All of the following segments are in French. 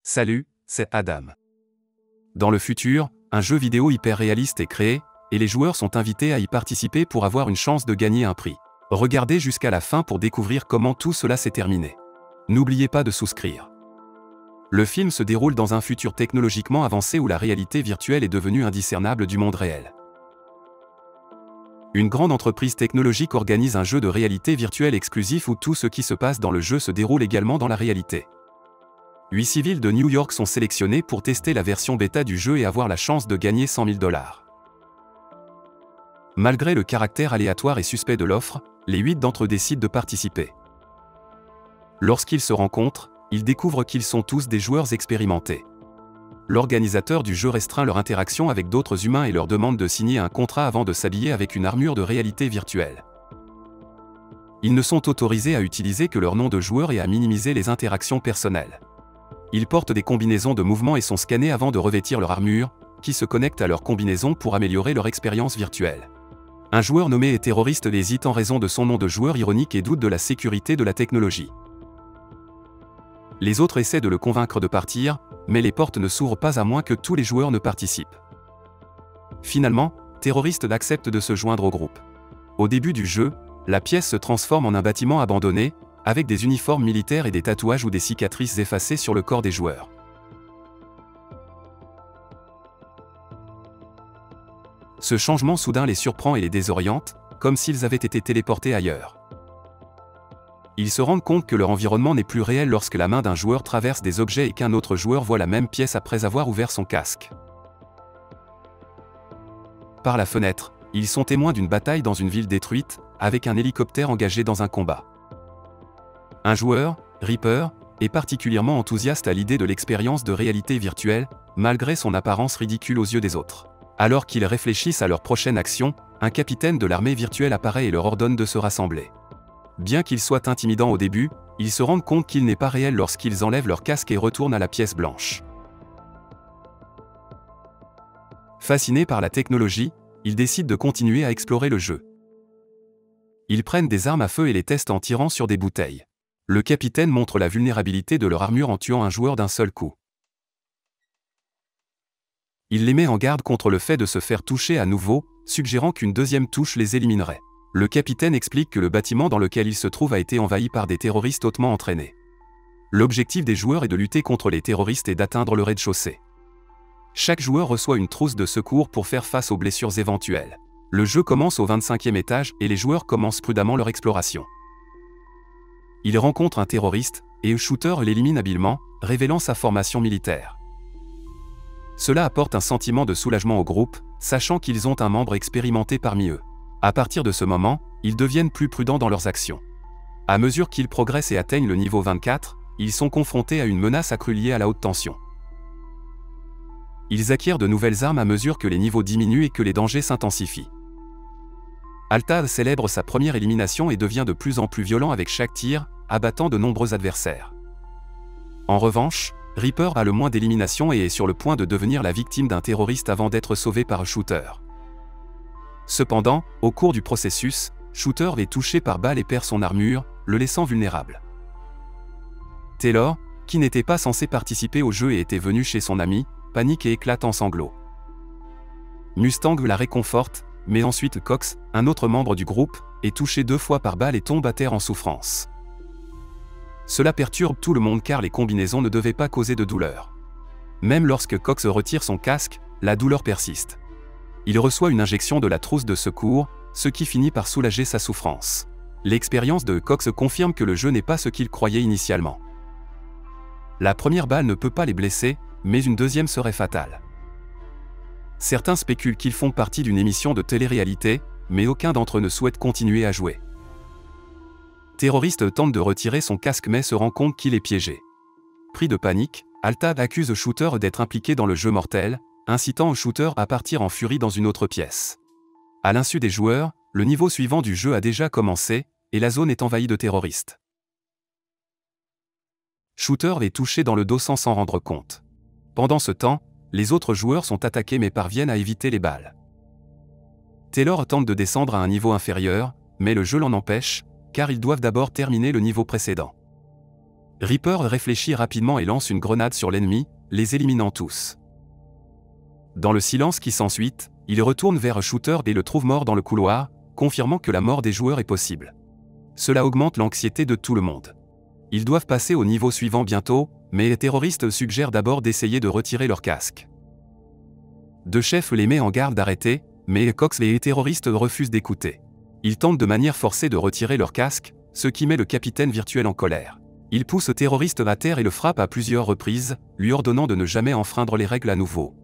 Salut, c'est Adam. Dans le futur, un jeu vidéo hyper réaliste est créé, et les joueurs sont invités à y participer pour avoir une chance de gagner un prix. Regardez jusqu'à la fin pour découvrir comment tout cela s'est terminé. N'oubliez pas de souscrire. Le film se déroule dans un futur technologiquement avancé où la réalité virtuelle est devenue indiscernable du monde réel. Une grande entreprise technologique organise un jeu de réalité virtuelle exclusif où tout ce qui se passe dans le jeu se déroule également dans la réalité. 8 civils de New York sont sélectionnés pour tester la version bêta du jeu et avoir la chance de gagner 100 000 $. Malgré le caractère aléatoire et suspect de l'offre, les 8 d'entre eux décident de participer. Lorsqu'ils se rencontrent, ils découvrent qu'ils sont tous des joueurs expérimentés. L'organisateur du jeu restreint leur interaction avec d'autres humains et leur demande de signer un contrat avant de s'habiller avec une armure de réalité virtuelle. Ils ne sont autorisés à utiliser que leur nom de joueur et à minimiser les interactions personnelles. Ils portent des combinaisons de mouvements et sont scannés avant de revêtir leur armure, qui se connectent à leur combinaison pour améliorer leur expérience virtuelle. Un joueur nommé terroriste hésite en raison de son nom de joueur ironique et doute de la sécurité de la technologie. Les autres essaient de le convaincre de partir, mais les portes ne s'ouvrent pas à moins que tous les joueurs ne participent. Finalement, Terroriste accepte de se joindre au groupe. Au début du jeu, la pièce se transforme en un bâtiment abandonné, avec des uniformes militaires et des tatouages ou des cicatrices effacées sur le corps des joueurs. Ce changement soudain les surprend et les désoriente, comme s'ils avaient été téléportés ailleurs. Ils se rendent compte que leur environnement n'est plus réel lorsque la main d'un joueur traverse des objets et qu'un autre joueur voit la même pièce après avoir ouvert son casque. Par la fenêtre, ils sont témoins d'une bataille dans une ville détruite, avec un hélicoptère engagé dans un combat. Un joueur, Reaper, est particulièrement enthousiaste à l'idée de l'expérience de réalité virtuelle, malgré son apparence ridicule aux yeux des autres. Alors qu'ils réfléchissent à leur prochaine action, un capitaine de l'armée virtuelle apparaît et leur ordonne de se rassembler. Bien qu'il soit intimidant au début, ils se rendent compte qu'il n'est pas réel lorsqu'ils enlèvent leur casque et retournent à la pièce blanche. Fascinés par la technologie, ils décident de continuer à explorer le jeu. Ils prennent des armes à feu et les testent en tirant sur des bouteilles. Le capitaine montre la vulnérabilité de leur armure en tuant un joueur d'un seul coup. Il les met en garde contre le fait de se faire toucher à nouveau, suggérant qu'une deuxième touche les éliminerait. Le capitaine explique que le bâtiment dans lequel il se trouve a été envahi par des terroristes hautement entraînés. L'objectif des joueurs est de lutter contre les terroristes et d'atteindre le rez-de-chaussée. Chaque joueur reçoit une trousse de secours pour faire face aux blessures éventuelles. Le jeu commence au 25e étage et les joueurs commencent prudemment leur exploration. Ils rencontrent un terroriste, et Shooter l'élimine habilement, révélant sa formation militaire. Cela apporte un sentiment de soulagement au groupe, sachant qu'ils ont un membre expérimenté parmi eux. À partir de ce moment, ils deviennent plus prudents dans leurs actions. À mesure qu'ils progressent et atteignent le niveau 24, ils sont confrontés à une menace accrue liée à la haute tension. Ils acquièrent de nouvelles armes à mesure que les niveaux diminuent et que les dangers s'intensifient. Altad célèbre sa première élimination et devient de plus en plus violent avec chaque tir, abattant de nombreux adversaires. En revanche, Reaper a le moins d'éliminations et est sur le point de devenir la victime d'un terroriste avant d'être sauvé par Shooter. Cependant, au cours du processus, Shooter est touché par balle et perd son armure, le laissant vulnérable. Taylor, qui n'était pas censé participer au jeu et était venu chez son ami, panique et éclate en sanglots. Mustang la réconforte, mais ensuite Cox, un autre membre du groupe, est touché 2 fois par balle et tombe à terre en souffrance. Cela perturbe tout le monde car les combinaisons ne devaient pas causer de douleur. Même lorsque Cox retire son casque, la douleur persiste. Il reçoit une injection de la trousse de secours, ce qui finit par soulager sa souffrance. L'expérience de Cox confirme que le jeu n'est pas ce qu'il croyait initialement. La première balle ne peut pas les blesser, mais une deuxième serait fatale. Certains spéculent qu'ils font partie d'une émission de télé-réalité, mais aucun d'entre eux ne souhaite continuer à jouer. Terroriste tente de retirer son casque mais se rend compte qu'il est piégé. Pris de panique, Altad accuse Shooter d'être impliqué dans le jeu mortel, incitant Shooter à partir en furie dans une autre pièce. À l'insu des joueurs, le niveau suivant du jeu a déjà commencé, et la zone est envahie de terroristes. Shooter est touché dans le dos sans s'en rendre compte. Pendant ce temps, les autres joueurs sont attaqués mais parviennent à éviter les balles. Taylor tente de descendre à un niveau inférieur, mais le jeu l'en empêche, car ils doivent d'abord terminer le niveau précédent. Reaper réfléchit rapidement et lance une grenade sur l'ennemi, les éliminant tous. Dans le silence qui s'ensuit, il retourne vers Shooter et le trouve mort dans le couloir, confirmant que la mort des joueurs est possible. Cela augmente l'anxiété de tout le monde. Ils doivent passer au niveau suivant bientôt, mais les terroristes suggèrent d'abord d'essayer de retirer leur casque. De Chef les met en garde d'arrêter, mais Cox et les terroristes refusent d'écouter. Ils tentent de manière forcée de retirer leur casque, ce qui met le capitaine virtuel en colère. Il pousse le terroriste à terre et le frappe à plusieurs reprises, lui ordonnant de ne jamais enfreindre les règles à nouveau.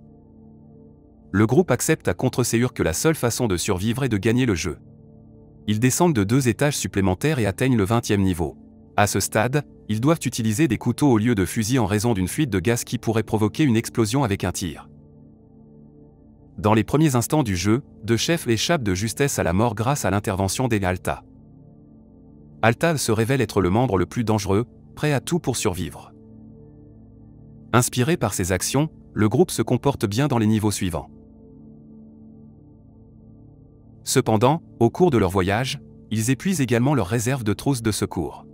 Le groupe accepte à contre-ségur que la seule façon de survivre est de gagner le jeu. Ils descendent de 2 étages supplémentaires et atteignent le 20e niveau. À ce stade, ils doivent utiliser des couteaux au lieu de fusils en raison d'une fuite de gaz qui pourrait provoquer une explosion avec un tir. Dans les premiers instants du jeu, De Chef échappe de justesse à la mort grâce à l'intervention d'Alta. Alta se révèle être le membre le plus dangereux, prêt à tout pour survivre. Inspiré par ses actions, le groupe se comporte bien dans les niveaux suivants. Cependant, au cours de leur voyage, ils épuisent également leur réserve de trousses de secours.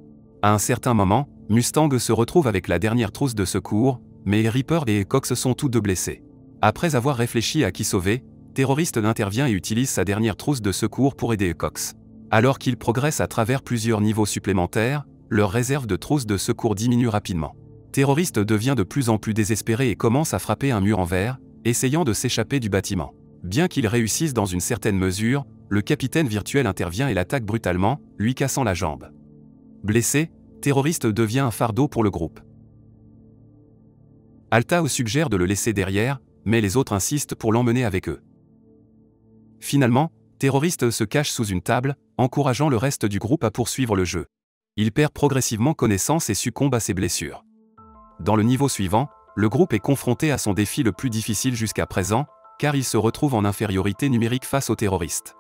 À un certain moment, Mustang se retrouve avec la dernière trousse de secours, mais Reaper et Cox sont tous deux blessés. Après avoir réfléchi à qui sauver, Terroriste intervient et utilise sa dernière trousse de secours pour aider Cox. Alors qu'ils progressent à travers plusieurs niveaux supplémentaires, leur réserve de trousses de secours diminue rapidement. Terroriste devient de plus en plus désespéré et commence à frapper un mur en verre, essayant de s'échapper du bâtiment. Bien qu'il réussisse dans une certaine mesure, le capitaine virtuel intervient et l'attaque brutalement, lui cassant la jambe. Blessé, Terroriste devient un fardeau pour le groupe. Alta suggère de le laisser derrière, mais les autres insistent pour l'emmener avec eux. Finalement, Terroriste se cache sous une table, encourageant le reste du groupe à poursuivre le jeu. Il perd progressivement connaissance et succombe à ses blessures. Dans le niveau suivant, le groupe est confronté à son défi le plus difficile jusqu'à présent, car il se retrouve en infériorité numérique face aux terroristes.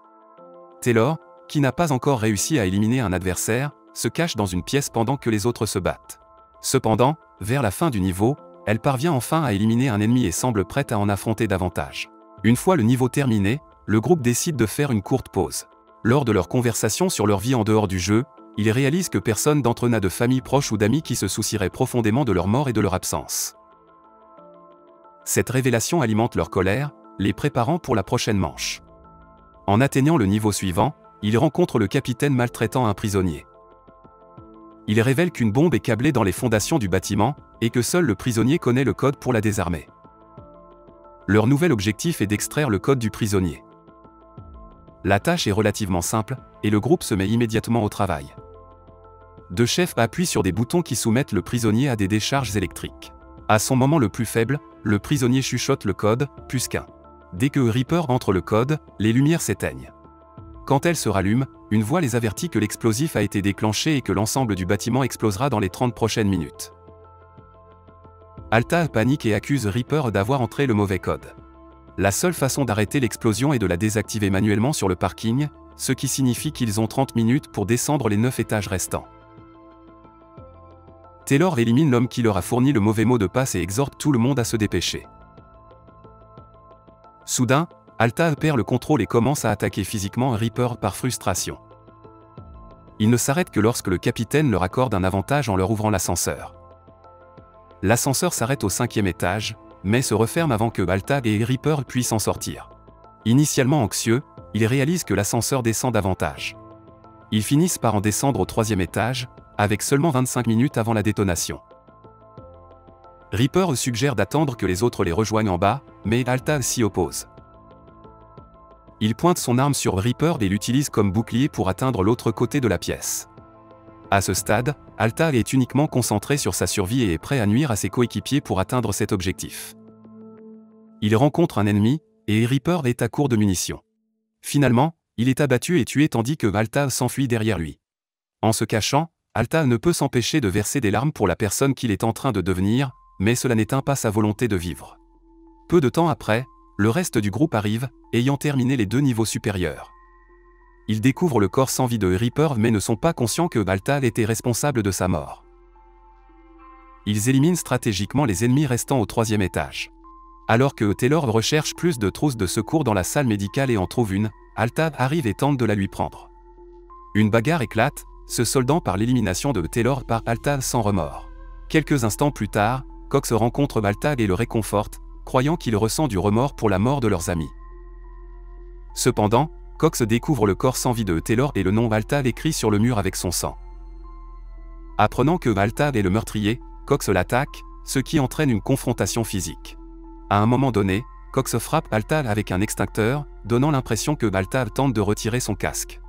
Taylor, qui n'a pas encore réussi à éliminer un adversaire, se cache dans une pièce pendant que les autres se battent. Cependant, vers la fin du niveau, elle parvient enfin à éliminer un ennemi et semble prête à en affronter davantage. Une fois le niveau terminé, le groupe décide de faire une courte pause. Lors de leur conversation sur leur vie en dehors du jeu, ils réalisent que personne d'entre eux n'a de famille proche ou d'amis qui se soucieraient profondément de leur mort et de leur absence. Cette révélation alimente leur colère, les préparant pour la prochaine manche. En atteignant le niveau suivant, ils rencontrent le capitaine maltraitant un prisonnier. Il révèle qu'une bombe est câblée dans les fondations du bâtiment, et que seul le prisonnier connaît le code pour la désarmer. Leur nouvel objectif est d'extraire le code du prisonnier. La tâche est relativement simple, et le groupe se met immédiatement au travail. De Chef appuie sur des boutons qui soumettent le prisonnier à des décharges électriques. À son moment le plus faible, le prisonnier chuchote le code, +1. Dès que Reaper entre le code, les lumières s'éteignent. Quand elles se rallument, une voix les avertit que l'explosif a été déclenché et que l'ensemble du bâtiment explosera dans les 30 prochaines minutes. Alta panique et accuse Reaper d'avoir entré le mauvais code. La seule façon d'arrêter l'explosion est de la désactiver manuellement sur le parking, ce qui signifie qu'ils ont 30 minutes pour descendre les 9 étages restants. Taylor élimine l'homme qui leur a fourni le mauvais mot de passe et exhorte tout le monde à se dépêcher. Soudain, Alta perd le contrôle et commence à attaquer physiquement Reaper par frustration. Il ne s'arrête que lorsque le capitaine leur accorde un avantage en leur ouvrant l'ascenseur. L'ascenseur s'arrête au 5e étage, mais se referme avant que Alta et Reaper puissent en sortir. Initialement anxieux, ils réalisent que l'ascenseur descend davantage. Ils finissent par en descendre au 3e étage, avec seulement 25 minutes avant la détonation. Reaper suggère d'attendre que les autres les rejoignent en bas, mais Alta s'y oppose. Il pointe son arme sur Reaper et l'utilise comme bouclier pour atteindre l'autre côté de la pièce. À ce stade, Alta est uniquement concentré sur sa survie et est prêt à nuire à ses coéquipiers pour atteindre cet objectif. Il rencontre un ennemi, et Reaper est à court de munitions. Finalement, il est abattu et tué tandis que Alta s'enfuit derrière lui. En se cachant, Alta ne peut s'empêcher de verser des larmes pour la personne qu'il est en train de devenir, mais cela n'éteint pas sa volonté de vivre. Peu de temps après, le reste du groupe arrive, ayant terminé les 2 niveaux supérieurs. Ils découvrent le corps sans vie de Reaper mais ne sont pas conscients que Alta était responsable de sa mort. Ils éliminent stratégiquement les ennemis restant au 3e étage. Alors que Taylor recherche plus de trousses de secours dans la salle médicale et en trouve une, Alta arrive et tente de la lui prendre. Une bagarre éclate, se soldant par l'élimination de Taylor par Alta sans remords. Quelques instants plus tard, Cox rencontre Baltag et le réconforte, croyant qu'il ressent du remords pour la mort de leurs amis. Cependant, Cox découvre le corps sans vie de Taylor et le nom Baltag écrit sur le mur avec son sang. Apprenant que Baltag est le meurtrier, Cox l'attaque, ce qui entraîne une confrontation physique. À un moment donné, Cox frappe Baltag avec un extincteur, donnant l'impression que Baltag tente de retirer son casque.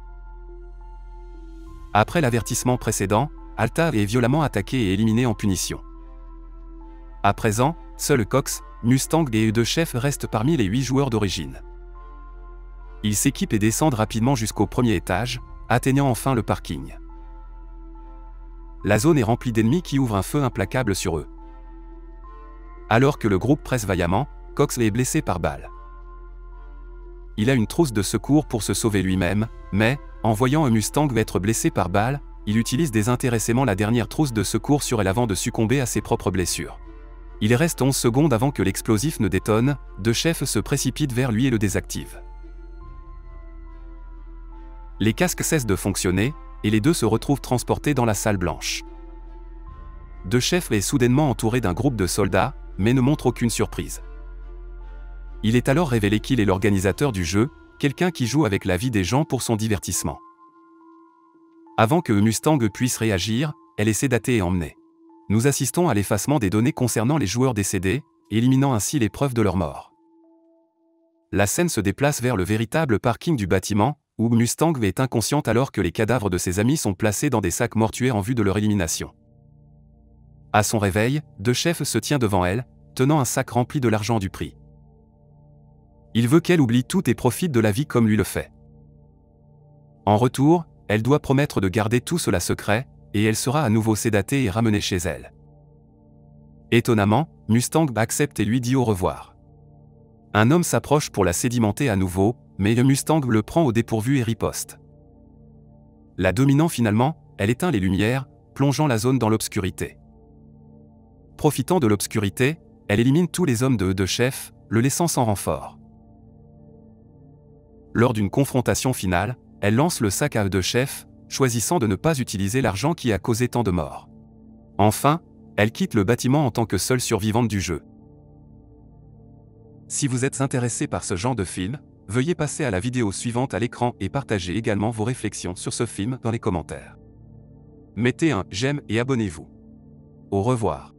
Après l'avertissement précédent, Baltag est violemment attaqué et éliminé en punition. À présent, seuls Cox, Mustang et deux chefs restent parmi les 8 joueurs d'origine. Ils s'équipent et descendent rapidement jusqu'au premier étage, atteignant enfin le parking. La zone est remplie d'ennemis qui ouvrent un feu implacable sur eux. Alors que le groupe presse vaillamment, Cox est blessé par balle. Il a une trousse de secours pour se sauver lui-même, mais, en voyant un Mustang être blessé par balle, il utilise désintéressément la dernière trousse de secours sur elle avant de succomber à ses propres blessures. Il reste 11 secondes avant que l'explosif ne détonne, deux chefs se précipitent vers lui et le désactivent. Les casques cessent de fonctionner, et les deux se retrouvent transportés dans la salle blanche. Deux chefs est soudainement entouré d'un groupe de soldats, mais ne montre aucune surprise. Il est alors révélé qu'il est l'organisateur du jeu, quelqu'un qui joue avec la vie des gens pour son divertissement. Avant que Mustang puisse réagir, elle est sédatée et emmenée. Nous assistons à l'effacement des données concernant les joueurs décédés, éliminant ainsi les preuves de leur mort. La scène se déplace vers le véritable parking du bâtiment, où Mustang est inconsciente alors que les cadavres de ses amis sont placés dans des sacs mortuaires en vue de leur élimination. À son réveil, deux chefs se tient devant elle, tenant un sac rempli de l'argent du prix. Il veut qu'elle oublie tout et profite de la vie comme lui le fait. En retour, elle doit promettre de garder tout cela secret, et elle sera à nouveau sédatée et ramenée chez elle. Étonnamment, Mustang accepte et lui dit au revoir. Un homme s'approche pour la sédimenter à nouveau, mais le Mustang le prend au dépourvu et riposte. La dominant finalement, elle éteint les lumières, plongeant la zone dans l'obscurité. Profitant de l'obscurité, elle élimine tous les hommes de deux chefs, le laissant sans renfort. Lors d'une confrontation finale, elle lance le sac à deux chefs, choisissant de ne pas utiliser l'argent qui a causé tant de morts. Enfin, elle quitte le bâtiment en tant que seule survivante du jeu. Si vous êtes intéressé par ce genre de film, veuillez passer à la vidéo suivante à l'écran et partagez également vos réflexions sur ce film dans les commentaires. Mettez un j'aime et abonnez-vous. Au revoir.